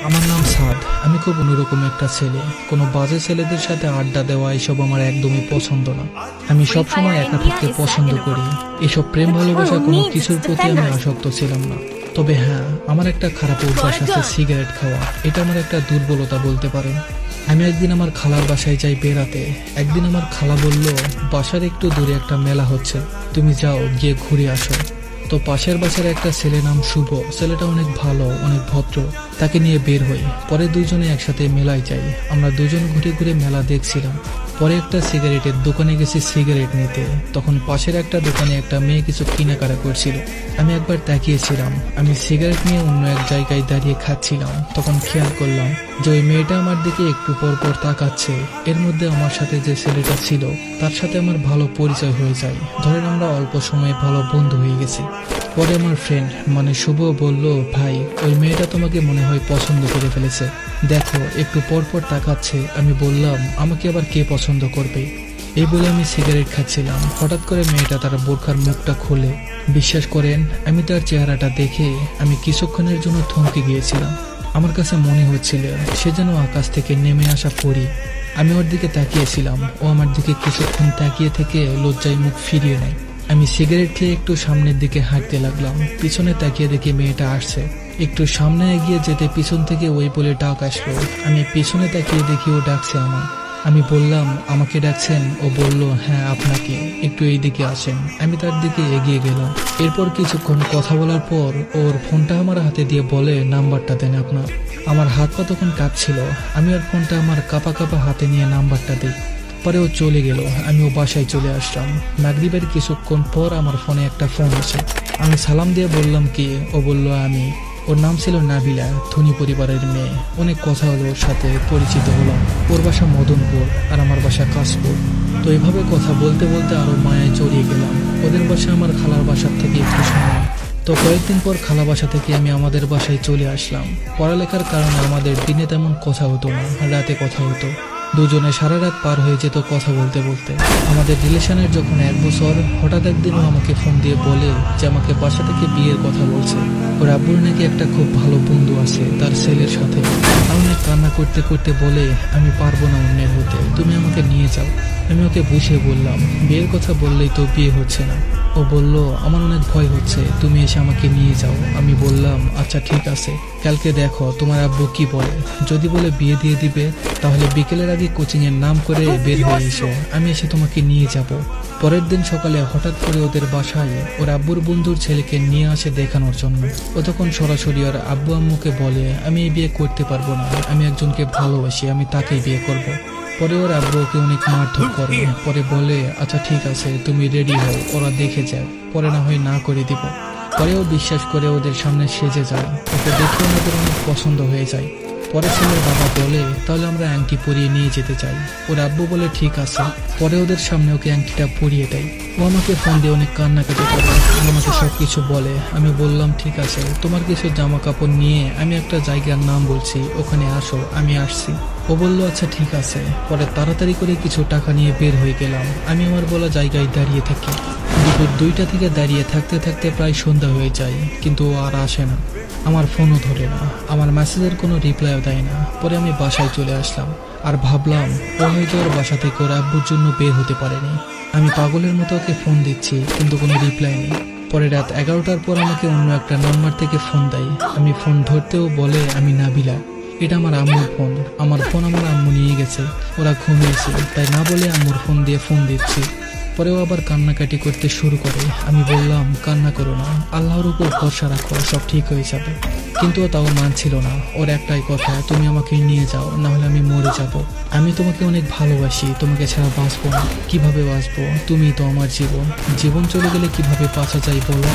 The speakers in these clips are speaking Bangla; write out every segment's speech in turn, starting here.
আমার নাম সাদ। আমি খুব অন্যরকম একটা ছেলে। কোনো বাজে ছেলেদের সাথে আড্ডা দেওয়া এসব আমার একদমই পছন্দ না। আমি সব সময় একা থাকতে পছন্দ করি। এসব প্রেম ভালোবাসা কোনো কিছুর প্রতি আমি আসক্ত ছিলাম না। তবে হ্যাঁ, আমার একটা খারাপ অভ্যাস আছে, সিগারেট খাওয়া। এটা আমার একটা দুর্বলতা বলতে পারেন। আমি একদিন আমার খালার বাসায় যাই বেড়াতে। একদিন আমার খালা বলল, বাসার একটু দূরে একটা মেলা হচ্ছে, তুমি যাও, গিয়ে ঘুরে আসো। তো পাশের বাসার একটা ছেলে নাম শুভ, ছেলেটা অনেক ভালো, অনেক ভদ্র। তাকে নিয়ে বের হই। পরে দুজনে একসাথে মেলায় যাই। আমরা দুজন ঘুরে ঘুরে মেলা দেখছিলাম। পরে একটা সিগারেটের দোকানে গেছি সিগারেট নিতে। তখন পাশের একটা দোকানে একটা মেয়ে কিছু কেনাকাটা করছিল। আমি একবার তাকিয়েছিলাম। আমি সিগারেট নিয়ে অন্য এক জায়গায় দাঁড়িয়ে খাচ্ছিলাম। তখন খেয়াল করলাম যে ওই মেয়েটা আমার দিকে একটু পর পর তাকাচ্ছে। এর মধ্যে আমার সাথে যে ছেলেটা ছিল তার সাথে আমার ভালো পরিচয় হয়ে যায়। ধরেন আমরা অল্প সময়ে ভালো বন্ধু হয়ে গেছি। পরে আমার ফ্রেন্ড মানে শুভ বলল, ভাই, ওই মেয়েটা তোমাকে মনে হয় পছন্দ করে ফেলেছে, দেখো একটু পর পর তাকাচ্ছে। আমি বললাম, আমাকে আবার কে পছন্দ করবে? এই বলে আমি সিগারেট খাচ্ছিলাম। হঠাৎ করে মেয়েটা তার বোরখার মুখটা খুলে। বিশ্বাস করেন, আমি তার চেহারাটা দেখে আমি কিছুক্ষণের জন্য থমকে গিয়েছিলাম। আমার কাছে মনে হচ্ছিল সে যেন আকাশ থেকে নেমে আসা পরী। আমি ওর দিকে তাকিয়েছিলাম। ও আমার দিকে কিছুক্ষণ তাকিয়ে থেকে লজ্জায় মুখ ফিরিয়ে নেয়। আমি সিগারেট খেয়ে একটু সামনের দিকে হাঁটতে লাগলাম। পিছনে তাকিয়ে দেখি মেয়েটা আসছে। একটু সামনে এগিয়ে যেতে পিছন থেকে ওই বলে ডাক আসলো। আমি পিছনে তাকিয়ে দেখি ও ডাকছে আমার। আমি বললাম, আমাকে ডাকছেন? ও বলল, হ্যাঁ আপনাকে, একটু এই দিকে আসেন। আমি তার দিকে এগিয়ে গেলাম। এরপর কিছুক্ষণ কথা বলার পর ওর ফোনটা আমার হাতে দিয়ে বলে, নাম্বারটা দেন আপনার। আমার হাত পা তখন কাঁপছিল। আমি ওর ফোনটা আমার কাঁপা কাঁপা হাতে নিয়ে নাম্বারটা দিই। পরে ও চলে গেল। আমি ও বাসায় চলে আসলাম। মাগরিবের কিছুক্ষণ পর আমার ফোনে একটা ফোন আসে। আমি সালাম দিয়ে বললাম, কি? ও বলল, আমি। ওর নাম ছিল নাবিলা, ধনী পরিবারের মেয়ে। অনেক কথা হলো, ওর সাথে পরিচিত হলাম। ওর বাসা মদনপুর আর আমার বাসা কাশপুর। তো এভাবে কথা বলতে বলতে আরো মায়ায় জড়িয়ে গেলাম। ওদের বাসা আমার খালার বাসার থেকে একটু সামনে। তো কয়েকদিন পর খালা বাসা থেকে আমি আমাদের বাসায় চলে আসলাম। পড়ালেখার কারণে আমাদের দিনে তেমন কথা হতো না, রাতে কথা হতো। দুজনে সারা রাত পার হয়ে যেত কথা বলতে বলতে। আমাদের রিলেশনের যখন 1 বছর, হঠাৎ একদিনও আমাকে ফোন দিয়ে বলে যে আমাকে বাসা থেকে বিয়ের কথা বলছে। ওর আব্বুর নাকি একটা খুব ভালো বন্ধু আছে তার ছেলের সাথে। অনেক কান্না করতে করতে বলে, আমি পারবো না অন্যের হতে, তুমি আমাকে নিয়ে যাও। আমি ওকে বুঝিয়ে বললাম, বিয়ের কথা বললেই তো বিয়ে হচ্ছে না। ও বলল, আমার অনেক ভয় হচ্ছে, তুমি এসে আমাকে নিয়ে যাও। আমি বললাম, আচ্ছা ঠিক আছে, কালকে দেখো তোমার আব্বু কি বলে। যদি বলে বিয়ে দিয়ে দিবে, তাহলে বিকেলের আগে কোচিং এর নাম করে বের হয়ে এসো, আমি এসে তোমাকে নিয়ে যাব। পরের দিন সকালে হঠাৎ করে ওদের বাসায় ওর আব্বুর বন্ধুর ছেলেকে নিয়ে আসে দেখানোর জন্য। ও তখন সরাসরি ওর আব্বু আম্মুকে বলে, আমি এই বিয়ে করতে পারবো না, আমি একজনকে ভালোবাসি, আমি তাকেই বিয়ে করব। পরে ওর আব্বু ওকে অনেক মারধর করে। পরে বলে, আচ্ছা ঠিক আছে, তুমি রেডি হও, ওরা দেখে যায়, পরে না হয় না করে দিব। পরেও বিশ্বাস করে ওদের সামনে সেজে যায়। ওকে দেখে ওনাদের অনেক পছন্দ হয়ে যায়। পরে ছেলের বাবা বলে, তাহলে আমরা আংটি পরিয়ে নিয়ে যেতে চাই। ওর আব্বু বলে, ঠিক আছে। পরে ওদের সামনে ওকে আংটিটা পরিয়ে দেয়। ও আমাকে ফোন দিয়ে অনেক কান্নাকাটি করে, আমাকে সবকিছু বলে। আমি বললাম, ঠিক আছে, তোমার কিছু জামা কাপড় নিয়ে আমি একটা জায়গার নাম বলছি, ওখানে আসো, আমি আসছি। ও বলল, আচ্ছা ঠিক আছে। পরে তাড়াতাড়ি করে কিছু টাকা নিয়ে বের হয়ে গেলাম। আমি আমার বলা জায়গায় দাঁড়িয়ে থাকি। দুপুর 2টা থেকে দাঁড়িয়ে থাকতে থাকতে প্রায় সন্ধ্যা হয়ে যায়, কিন্তু ও আর আসে না। আমার ফোনও ধরে না, আমার মেসেজের কোনো রিপ্লাইও দেয় না। পরে আমি বাসায় চলে আসলাম আর ভাবলাম, ও হয়তো ওর বাসা থেকে ওর আব্বুর জন্য বের হতে পারেনি। আমি পাগলের মতো ওকে ফোন দিচ্ছি, কিন্তু কোনো রিপ্লাই নেই। পরে রাত 11টার পর আমাকে অন্য একটা নাম্বার থেকে ফোন দেয়। আমি ফোন ধরতেও বলে, আমি নাবিলা, এটা আমার আম্মুর ফোন। আমার ফোন আমার আম্মু নিয়ে গেছে, ওরা ঘুমিয়েছে, তাই না বলে আম্মুর ফোন দিয়ে ফোন দিচ্ছি। পরেও আবার কান্নাকাটি করতে শুরু করে। আমি বললাম, কান্না করো না, আল্লাহর উপর ভরসা রাখো, সব ঠিক হয়ে যাবে। কিন্তু ও তাও মানছিল না। ওর একটাই কথা, তুমি আমাকে নিয়ে যাও, না হলে আমি মরে যাব। আমি তোমাকে অনেক ভালোবাসি, তোমাকে ছাড়া বাঁচবো না। কিভাবে বাঁচবো? তুমি তো আমার জীবন। জীবন চলে গেলে কিভাবে বাঁচা যায় বলো?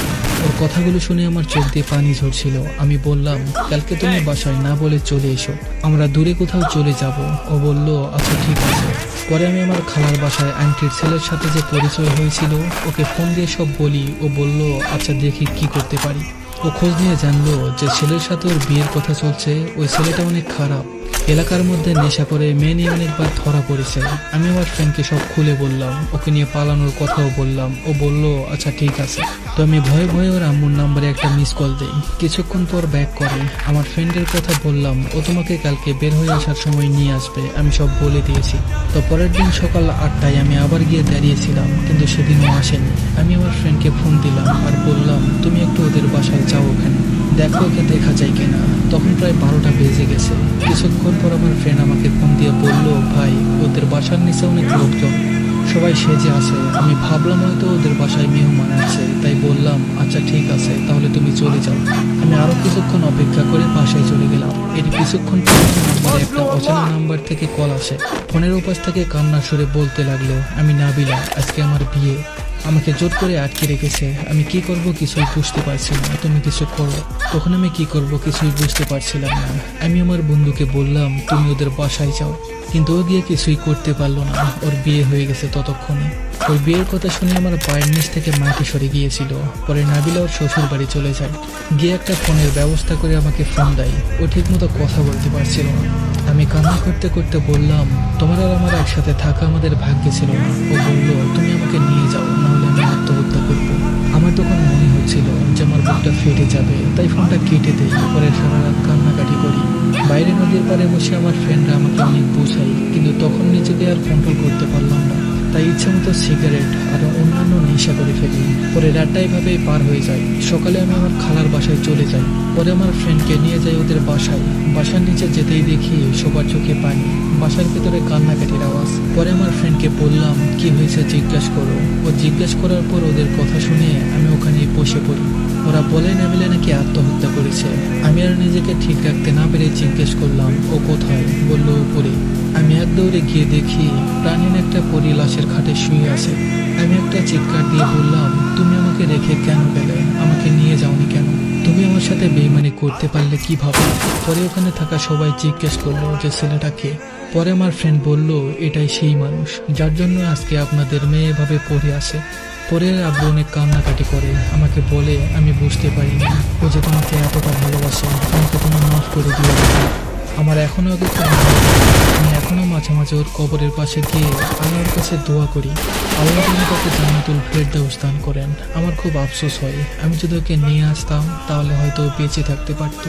ওর কথাগুলো শুনে আমার চোখ দিয়ে পানি ঝরছিল। আমি বললাম, কালকে তুমি বাসায় না বলে চলে এসো, আমরা দূরে কোথাও চলে যাব। ও বলল, আচ্ছা ঠিক আছে। পরে আমি আমার খালার বাসায় আন্টির ছেলের সাথে যে পরিচয় হয়েছিল ওকে ফোন দিয়ে সব বলি। ও বলল, আচ্ছা দেখি কি করতে পারি। ও খোঁজ নিয়ে জানলো যে ছেলের সাথে ওর বিয়ের কথা চলছে, ওই ছেলেটা অনেক খারাপ। এলাকার মধ্যে নেশা করে মেয়ে নিয়ে অনেকবার ধরা পড়েছে। আমি আমার ফ্রেন্ডকে সব খুলে বললাম, ওকে নিয়ে পালানোর কথাও বললাম। ও বলল আচ্ছা ঠিক আছে। তো আমি ভয়ে ভয়ে ওর আম্মুর নাম্বারে একটা মিস কল দিই। কিছুক্ষণ পর ব্যাক করে। আমার ফ্রেন্ডের কথা বললাম, ও তোমাকে কালকে বের হয়ে আসার সময় নিয়ে আসবে, আমি সব বলে দিয়েছি। তো পরের দিন সকাল 8টায় আমি আবার গিয়ে দাঁড়িয়েছিলাম, কিন্তু সেদিনও আসেনি। আমি আমার ফ্রেন্ডকে ফোন দিলাম আর বললাম তুমি একটু ওদের বাসায় যাও, ওখানে দেখো ওকে দেখা যায় কিনা। তখন প্রায় 12টা বেজে গেছে। কিছুক্ষণ পর আমার ফ্রেন্ড আমাকে ফোন দিয়ে বলল, ভাই ওদের বাসার নিচে অনেক লোকজন, সবাই সেজে আছে। আমি ভাবলাম হয়তো ওদের বাসায় মেহমান আছে, তাই বললাম আচ্ছা ঠিক আছে, তাহলে তুমি চলে যাও। আমি আরো কিছুক্ষণ অপেক্ষা করে বাসায় চলে গেলাম। এর কিছুক্ষণ পর আমার একটা অচেনা নাম্বার থেকে কল আসে। ফোনের উপাস থেকে কান্নার সুরে বলতে লাগলো, আমি নাবিলা, আজকে আমার বিয়ে। আমাকে জোর করে আটকে রেখেছে। আমি কি করব কিছুই বুঝতে পারছি না, তুমি কিছু করো। তখন আমি কি করব কিছুই বুঝতে পারছিলাম না। আমি আমার বন্ধুকে বললাম তুমি ওদের বাসায় যাও, কিন্তু ও গিয়ে কিছুই করতে পারলো না। ওর বিয়ে হয়ে গেছে ততক্ষণে। ওর বিয়ের কথা শুনে আমার পায়ের নিচ থেকে মাটি সরে গিয়েছিল। পরে নাবিলা ওর শ্বশুর বাড়ি চলে যায়। গিয়ে একটা ফোনের ব্যবস্থা করে আমাকে ফোন দেয়। ও ঠিক মতো কথা বলতে পারছিল না। আমি কান্না করতে করতে বললাম, তোমার আর আমার একসাথে থাকা আমাদের ভাগ্যে ছিল না। ও বলল তুমি আমাকে নিয়ে যাও, নাহলে আমি আত্মহত্যা করব। আমার তখন মনে হচ্ছিল যে আমার বুকটা ফেটে যাবে, তাই ফোনটা কেটে দেই। পরে সারা রাত কান্নাকাটি করি। বাইরে নদীর পাড়ে বসে আমার ফ্রেন্ডরা আমাকে অনেক বোঝাই, কিন্তু তখন নিজেকে আর কন্ট্রোল করতে পারলাম না। তাই ইচ্ছা মতো সিগারেট আর অন্যান্য নেশা করে ফেলি। পরে রাতটা এভাবেই পার হয়ে যায়। সকালে আমি আমার খালার বাসায় চলে যাই। পরে আমার ফ্রেন্ডকে নিয়ে যাই ওদের বাসায়। বাসার নিচে যেতেই দেখি সবার চোখে পানি, বাসার ভেতরে কান্নাকাটির আওয়াজ। পরে আমার ফ্রেন্ডকে বললাম কি হয়েছে জিজ্ঞাসা করো। ও জিজ্ঞেস করার পর ওদের কথা শুনে আমি ওখানে বসে পড়ি। ওরা বলে নাবিলা নাকি আত্মহত্যা করেছে। আমি আর নিজেকে ঠিক রাখতে না পেরে জিজ্ঞেস করলাম ও কোথায়। বলল উপরে। আমি এক দৌড়ে গিয়ে দেখি প্রাণীর একটা পরী লাশের খাটে শুয়ে আছে। আমি একটা চিৎকার দিয়ে বললাম তুমি আমাকে রেখে কেন গেলে, আমাকে নিয়ে যাওনি কেন, তুমি আমার সাথে বেইমানি করতে পারলে কিভাবে। পরে ওখানে থাকা সবাই জিজ্ঞেস করলো যে ছেলেটাকে। পরে আমার ফ্রেন্ড বলল এটাই সেই মানুষ যার জন্য আজকে আপনাদের মেয়ে এভাবে পড়ে আছে। পরে আব্বু অনেক কান্নাকাটি করে আমাকে বলে আমি বুঝতে পারিনি ও যে তোমাকে এতটা ভালোবাসে, আমাকে তুমি মাফ করে দিয়ে দেবে। আমার এখনো ওকে খুব ভালো লাগে। আমি এখনো মাঝে মাঝে ওর কবরের পাশে গিয়ে আল্লাহর কাছে দোয়া করি আল্লাহ যেন তাকে জান্নাতুল ফেরদাউস দান করেন। আমার খুব আফসোস হয়, আমি যদি ওকে নিয়ে আসতাম তাহলে হয়তো ও বেঁচে থাকতে পারতো।